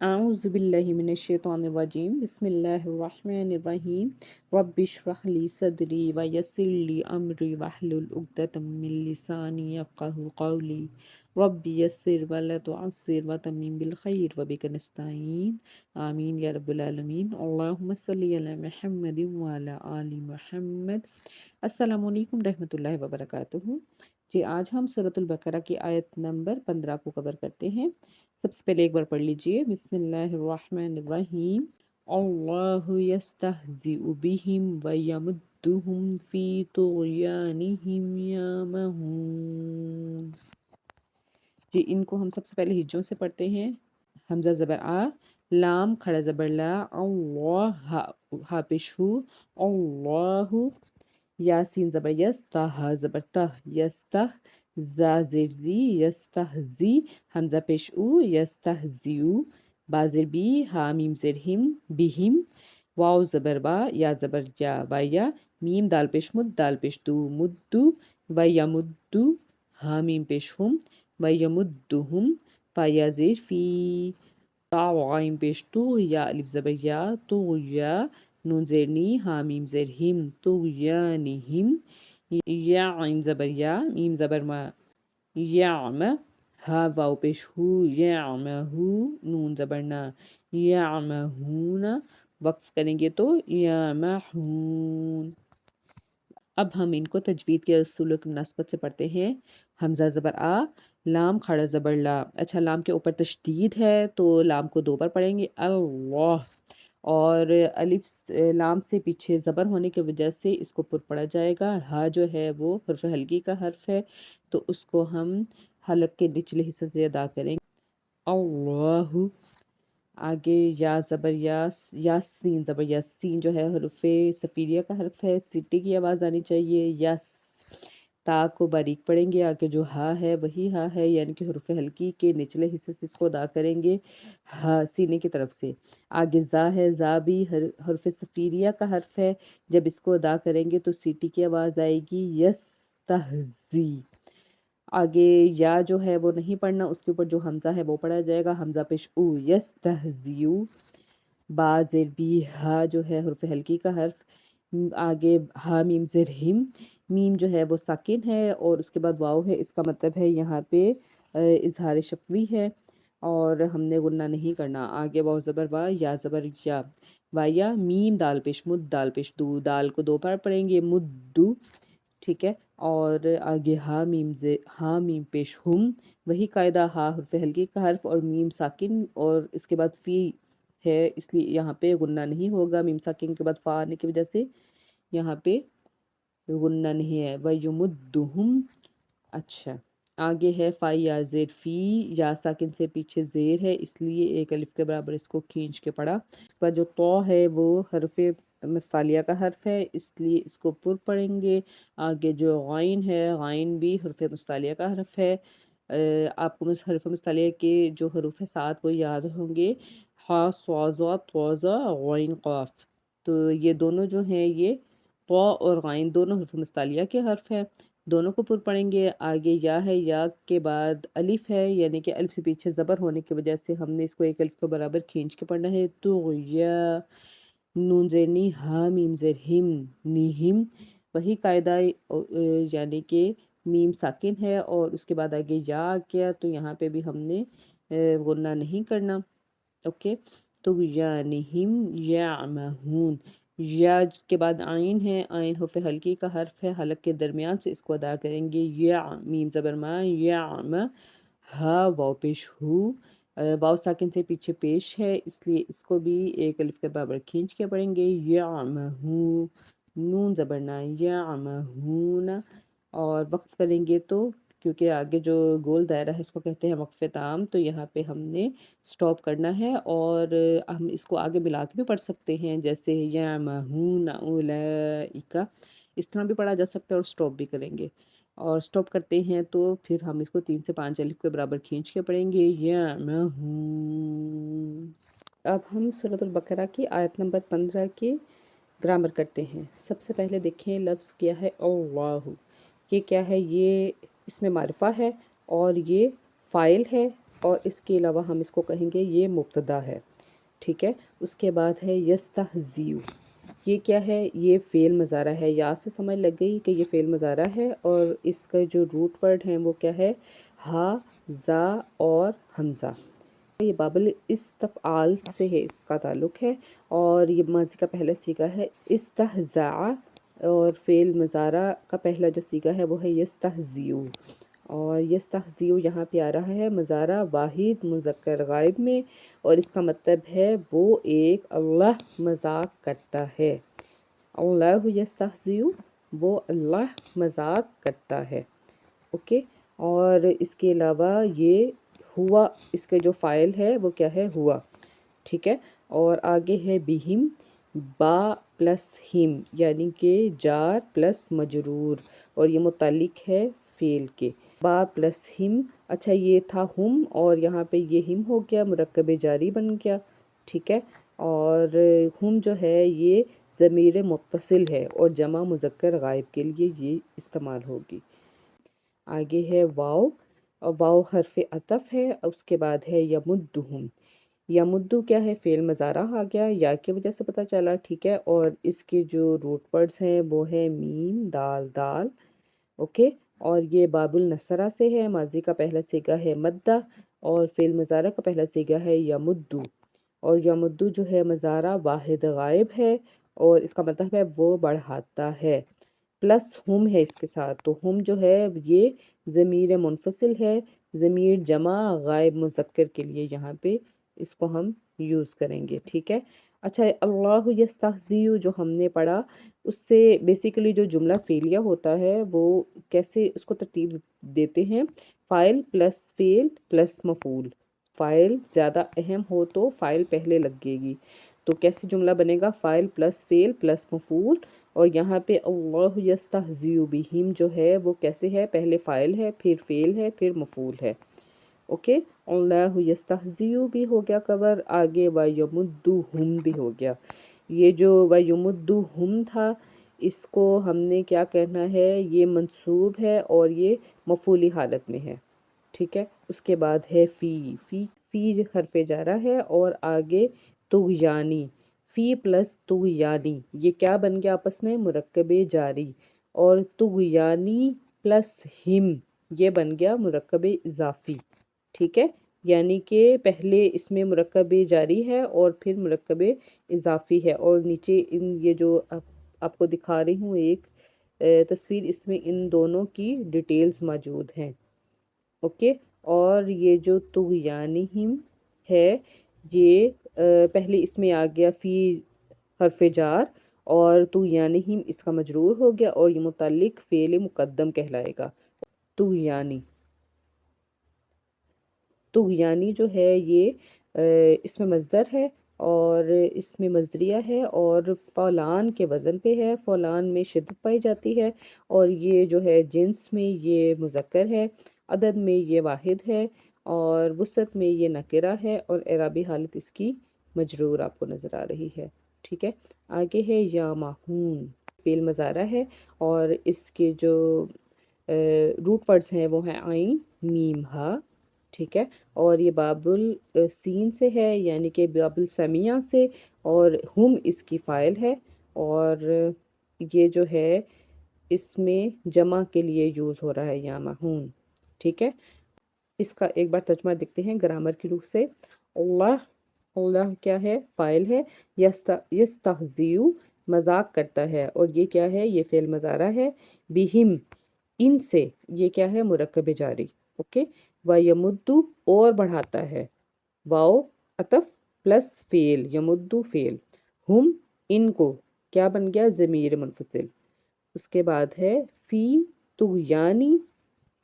أعوذ بالله من الشيطان الرجيم بسم الله الرحمن الرحيم رب اشرح لي صدري ويسر لي أمري واحلل عقدة من لساني يفقهوا قولي رب يسر ولا تعسر وتمم بالخير وبك نستعين آمين يا رب العالمين اللهم صل على محمد وعلى آل محمد अस्सलाम वालेकुम रहमतुल्लाहि व बरकातुहू। जी आज हम सूरतुल बकरा की आयत नंबर 15 को कवर करते हैं। सबसे पहले एक बार पढ़ लीजिए बिस्मिल्लाहिर्रहमानिर्रहीम। अल्लाहु यस्तहज़िउ बिहिम व यमुद्दुहुम फी तुग़यानिहिम यामहून। जी इनको हम सबसे पहले हिज्जों से पढ़ते हैं। हमजा ज़बर आ, लाम खड़ा ज़बर ला, अल्लाह हा पेश हु, अल्लाहु, यासीन ज़बर यस, ताहा ज़बर तह, यस्तह, जा ज़ेर ज़ी, यस्तहज़ी, हमज़ा पेश उ, यस्तहज़िउ, बा ज़ेर बी, हा मीम ज़ेर हिम, बिहिम, वाव ज़बर बा, या ज़बर या, वाया, मीम दाल पेश मुद, दाल पेश दू, मुद्दू, वया मुद्दू, हा मीम पेश हुम, वया मुद्दुहुम, फा या ज़ेर फ़ी, ता वाइम पेश तू, या अलिफ ज़बर या, तू या, नून ज़ेर नी, हा मीम ज़ेर हिम, तुग़यानिहिम, या आइन ज़बर या, मीम ज़बर मा, याम, हा वाव पेश हु, यामहू, नून ज़बर ना, यामहूना, वक्फ करेंगे तो यामहून। अब हम इनको तजवीद के उसूलों की मुनासबत से पढ़ते हैं। हमज़ा ज़बर आ, लाम खड़ा ज़बर ला। अच्छा लाम के ऊपर तशदीद है तो लाम को दो बार पढ़ेंगे अल्लाह, और अलिफ लाम से पीछे ज़बर होने की वजह से इसको पुर पढ़ा जाएगा। हा जो है वो हर्फ हल्की का हर्फ है तो उसको हम हलक के निचले हिस्से से अदा करेंगे अल्लाहु। आगे या ज़बर यासीन ज़बर यासीन जो है हरूफे सफ़ीरिया का हर्फ है, सीटी की आवाज़ आनी चाहिए। यस, ता को बारीक पढ़ेंगे। आगे जो हा है वही हा है, यानी कि हरूफे हल्की के निचले हिस्से से इसको अदा करेंगे हा सीने की तरफ से। आगे ज़ा है, ज़ा भी हरफ सफ़ीरिया का हर्फ है, जब इसको अदा करेंगे तो सीटी की आवाज़ आएगी यस तहज़ी। आगे या जो है वो नहीं पढ़ना, उसके ऊपर जो हमज़ा है वो पढ़ा जाएगा, हमज़ा पेश उ, यस तहज़ियु। बा ज़ेर बी, हा जो है हर्फ हल्की का हर्फ, आगे हा मीम ज़ेर हिम, मीम जो है वो साकिन है और उसके बाद वाव है, इसका मतलब है यहाँ पे इजहार शफवी है और हमने गुन्ना नहीं करना। आगे वाव ज़बर वा, या ज़बर या, वाया, मीम दाल पेश मुद, दाल पेश दू, दाल को दो बार पढ़ेंगे मुद्दू, ठीक है। और आगे हा मीम पेश हुम, वही कायदा, हा हर्फ हल्की का हर्फ और मीम साकिन और इसके बाद फी है, इसलिए यहाँ पे गुन्ना नहीं होगा। मीम साकिन के बाद फा आने की वजह से यहाँ पे गुन्ना नहीं है। वयुमुद्दुहुम। अच्छा आगे है फ़ाई या ज़ेर फ़ी, या साकिन से पीछे ज़ेर है इसलिए एक अलिफ के बराबर इसको खींच के पढ़ा। इसके बाद जो तो है वो हरफ मस्तालिया का हर्फ है इसलिए इसको पुर पढ़ेंगे। आगे जो गाइन है, गाइन भी हरफ मस्तालिया का हर्फ है। आपको हरफ मस्तालिया के जो हरूफ है सात वो याद होंगे, हा स्वाज़ा त्वाज़ा गाइन क़ाफ। तो ये दोनों जो हैं ये क़ा और गाइन दोनों हरफ मस्तालिया के हर्फ है, दोनों को पुर पढ़ेंगे। आगे या है, या के बाद अलिफ है, यानी कि अलिफ से पीछे ज़बर होने की वजह से हमने इसको एक अलिफ के बराबर खींच के पढ़ना है। तो या, नून ज़ेर नी, हा मीम ज़ेर हिम, निहिम, वही कायदा यानी कि मीम साकिन है और उसके बाद आगे या आ गया तो यहाँ पे भी हमने गुन्ना नहीं करना। ओके, तो यानिहिम यामहून, या के बाद आइन है, आइन हर्फ हल्की का हर्फ है, हलक के दरमियान से इसको अदा करेंगे। या मीम ज़बर मा, याम, हा वाव पेश हु, वाव साकिन से पीछे पेश है इसलिए इसको भी एक अलिफ के बराबर खींच के पढ़ेंगे। यामहू, नून ज़बर ना, यामहूना, और वक्फ करेंगे तो क्योंकि आगे जो गोल दायरा है इसको कहते हैं वक्फ ताम, तो यहाँ पे हमने स्टॉप करना है और हम इसको आगे मिला के भी पढ़ सकते हैं, जैसे यामहूना उलैइका, इस तरह भी पढ़ा जा सकता है और स्टॉप भी करेंगे। और स्टॉप करते हैं तो फिर हम इसको 3 से 5 अलिफ के बराबर खींच के पढ़ेंगे यामहून। अब हम सूरत अल-बकरा की आयत नंबर 15 की ग्रामर करते हैं। सबसे पहले देखें लफ्ज़ क्या है अल्लाहु, ये क्या है, ये इसमें मारिफा है और ये फ़ाइल है اور اس کے علاوہ ہم اس کو کہیں گے یہ مبتدا ہے، ٹھیک ہے۔ اس کے بعد ہے یستہزیو، یہ کیا ہے؟ یہ فعل مضارع ہے، یا سے سمجھ لگ گئی کہ یہ فعل مضارع ہے، اور اس کا جو روٹ ورڈ ہے وہ کیا ہے؟ ہا، زا اور حمزہ۔ یہ بابل استفعال سے ہے، اس کا تعلق ہے، اور یہ ماضی کا پہلا صیغہ ہے استہزاء، اور فعل مضارع کا پہلا جو صیغہ ہے وہ ہے یستہزیو، اور یستہزیو یہاں پہ آ رہا ہے مضارع واحد مذکر غائب میں، اور اس کا مطلب ہے وہ ایک اللہ مذاق کرتا ہے، اللہ یستہزیو، وہ اللہ مذاق کرتا ہے، اوکے۔ اور اس کے علاوہ یہ ہوا، اس کے جو فاعل ہے وہ کیا ہے؟ ہوا، ٹھیک ہے۔ اور آگے ہے بہم، با پلس ہم، یعنی کہ جار پلس مجرور، اور یہ متعلق ہے فعل کے، با پلس ہم، اچھا یہ تھا ہم، اور یہاں پہ یہ ہم ہو گیا، مرکب جاری بن گیا، ٹھیک ہے۔ اور ہم جو ہے یہ ضمیر متصل ہے، اور جمع مذکر غائب کے لیے یہ استعمال ہوگی۔ آگے ہے واو، اور واو حرف عطف ہے، اس کے بعد ہے یمدہم، یمدو کیا ہے؟ فعل مضارع آ گیا، یا کی وجہ سے پتہ چلا، ٹھیک ہے۔ اور اس کے جو روٹ ورڈز ہیں وہ ہے میم، دال، دال، اوکے۔ اور یہ باب النصرہ سے ہے، ماضی کا پہلا صیغہ ہے مدہ، اور فعل مضارع کا پہلا صیغہ ہے یمدو، اور یمدو جو ہے مضارع واحد غائب ہے، اور اس کا مطلب ہے وہ بڑھاتا ہے، پلس ہم ہے اس کے ساتھ، تو ہم جو ہے یہ ضمیر منفصل ہے، ضمیر جمع غائب مذکر کے لیے یہاں پہ اس کو ہم یوز کریں گے، ٹھیک ہے۔ اچھا اللہ یستہزیو جو ہم نے پڑھا، اس سے بیسیکلی جو جملہ فعلیہ ہوتا ہے وہ کیسے اس کو ترتیب دیتے ہیں؟ فاعل پلس فعل پلس مفعول، فاعل زیادہ اہم ہو تو فاعل پہلے لگے گی، تو کیسے جملہ بنے گا؟ فاعل پلس فعل پلس مفعول، اور یہاں پہ اللہ یستہزیو بہم جو ہے وہ کیسے ہے؟ پہلے فاعل ہے، پھر فعل ہے، پھر مفعول ہے، اوکے۔ اللہ یستہزیو بھی ہو گیا کور، آگے وَیَمُدُّهُم بھی ہو گیا۔ یہ جو وَیَمُدُّهُم تھا اس کو ہم نے کیا کہنا ہے؟ یہ منصوب ہے اور یہ مفعولی حالت میں ہے، ٹھیک ہے۔ اس کے بعد ہے فی، فی حرف جارہ ہے، اور آگے طغیانی، فی پلس طغیانی، یہ کیا بن گیا آپس میں؟ مرکب جاری، اور طغیانی پلس ہم، یہ بن گیا مرکب اضافی، ٹھیک ہے۔ یعنی کہ پہلے اس میں مرکب جاری ہے اور پھر مرکب اضافی ہے، اور نیچے یہ جو آپ کو دکھا رہی ہوں ایک تصویر، اس میں ان دونوں کی ڈیٹیلز موجود ہیں، اوکے۔ اور یہ جو طغیانہم ہے یہ پہلے اس میں آ گیا فی حرف جار، اور طغیانہم اس کا مجرور ہو گیا، اور یہ متعلق فعل مقدم کہلائے گا، طغیانی، طغیانی جو ہے یہ اس میں مصدر ہے، اور اس میں مصدریہ ہے، اور فعلان کے وزن پہ ہے، فعلان میں شدت پائی جاتی ہے، اور یہ جو ہے جنس میں یہ مذکر ہے، عدد میں یہ واحد ہے، اور وسعت میں یہ نکرہ ہے، اور اعرابی حالت اس کی مجرور آپ کو نظر آ رہی ہے، ٹھیک ہے۔ آگے ہے یامہون، فعل مضارع ہے، اور اس کے جو روٹ ورڈز ہیں وہ ہیں عین، میم، ہا، ٹھیک ہے۔ اور یہ باب السین سے ہے، یعنی کہ باب السمیہ سے، اور ہم اس کی فاعل ہے، اور یہ جو ہے اس میں جمع کے لیے یوز ہو رہا ہے یامہون، ٹھیک ہے۔ اس کا ایک بار ترجمہ دیکھتے ہیں گرامر کی روح سے۔ اللہ، اللہ کیا ہے؟ فاعل ہے، یستہزیو مذاق کرتا ہے، اور یہ کیا ہے؟ یہ فعل مضارع ہے، بہم ان سے، یہ کیا ہے؟ مرکب جاری، اوکے۔ وَيَمُدُّ اور بڑھاتا ہے، واو عطف پلس فعل، یمدو فعل، ہم ان کو، کیا بن گیا؟ ضمیر منفصل۔ اس کے بعد ہے فی طغیانی،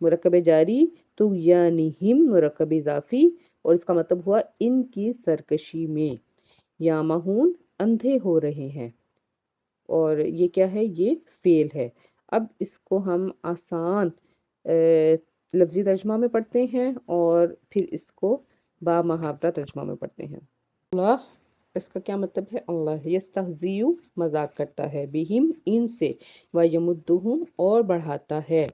مرکب جاری، طغیانہم مرکب اضافی، اور اس کا مطلب ہوا ان کی سرکشی میں، یامہون اندھے ہو رہے ہیں، اور یہ کیا ہے؟ یہ فعل ہے۔ اب اس کو ہم آسان لفظی ترجمہ میں پڑھتے ہیں، اور پھر اس کو با محاورہ ترجمہ میں پڑھتے ہیں۔ اللہ، اس کا کیا مطلب ہے؟ اللہ یستہزیو مذاق کرتا ہے، بہم ان سے، ویمدہم اور بڑھاتا ہے،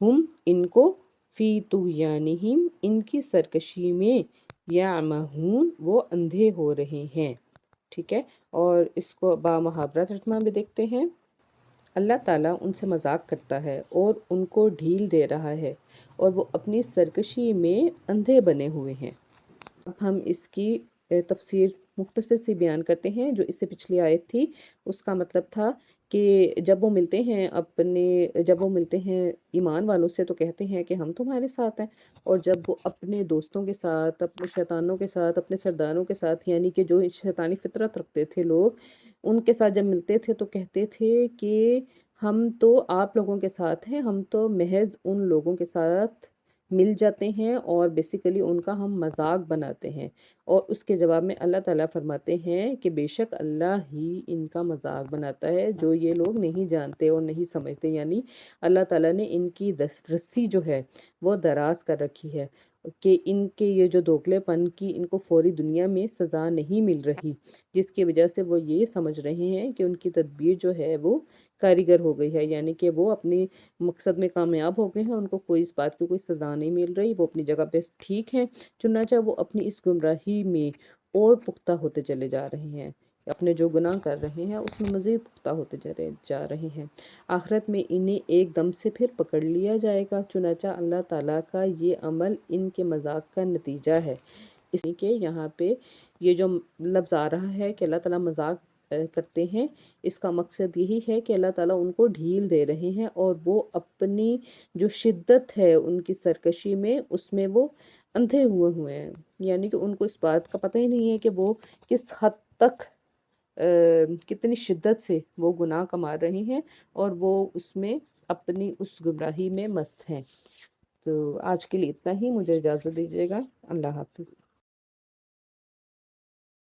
ہم ان کو، फी तुग़यानिहिम, इनकी सरकशी में, यामहून, वो अंधे हो रहे हैं। ठीक है, और इसको बामुहावरा तर्जुमा भी देखते हैं। अल्लाह ताला उनसे मजाक करता है और उनको ढील दे रहा है और वो अपनी सरकशी में अंधे बने हुए हैं। अब हम इसकी तफसीर मुख्तसर सी बयान करते हैं। जो इससे पिछली आयत थी उसका मतलब था कि जब वो मिलते हैं ईमान वालों से तो कहते हैं कि हम तुम्हारे साथ हैं, और जब वो अपने दोस्तों के साथ, अपने शैतानों के साथ, अपने सरदारों के साथ, यानी कि जो शैतानी फितरत रखते थे लोग, उनके साथ जब मिलते थे तो कहते थे कि हम तो आप लोगों के साथ हैं, हम तो महज उन लोगों के साथ मिल जाते हैं और बेसिकली उनका हम मजाक बनाते हैं। और उसके जवाब में अल्लाह ताला फरमाते हैं कि बेशक अल्लाह ही इनका मजाक बनाता है, जो ये लोग नहीं जानते और नहीं समझते। यानी अल्लाह ताला ने इनकी रस्सी जो है वो दराज कर रखी है कि इनके ये जो दोगलेपन की इनको फौरी दुनिया में सज़ा नहीं मिल रही, जिसकी वजह से वो ये समझ रहे हैं कि उनकी तदबीर जो है वो कारीगर हो गई है, यानी कि वो अपनी मकसद में कामयाब हो गए हैं, उनको कोई इस बात की कोई सज़ा नहीं मिल रही, वो अपनी जगह पे ठीक हैं। चुनांचे वो अपनी इस गुमराही में और पुख्ता होते चले जा रहे हैं, अपने जो गुनाह कर रहे हैं उसमें मज़ीद पुख्ता होते जा रहे हैं। आखिरत में इन्हें एकदम से फिर पकड़ लिया जाएगा। चुनांचे अल्लाह ताला का ये अमल इनके मजाक का नतीजा है। इसलिए कि यहाँ पे ये जो लफ्ज़ आ रहा है कि अल्लाह ताला मजाक करते हैं, इसका मकसद यही है कि अल्लाह ताला उनको ढील दे रहे हैं और वो अपनी जो शिद्दत है उनकी सरकशी में, उसमें वो अंधे हुए हुए हैं। यानी कि उनको इस बात का पता ही नहीं है कि वो किस हद तक कितनी शिद्दत से वो गुनाह कमा रहे हैं और वो उसमें अपनी उस गुमराही में मस्त हैं। तो आज के लिए इतना ही, मुझे इजाज़त दीजिएगा। अल्लाह हाफ़िज़।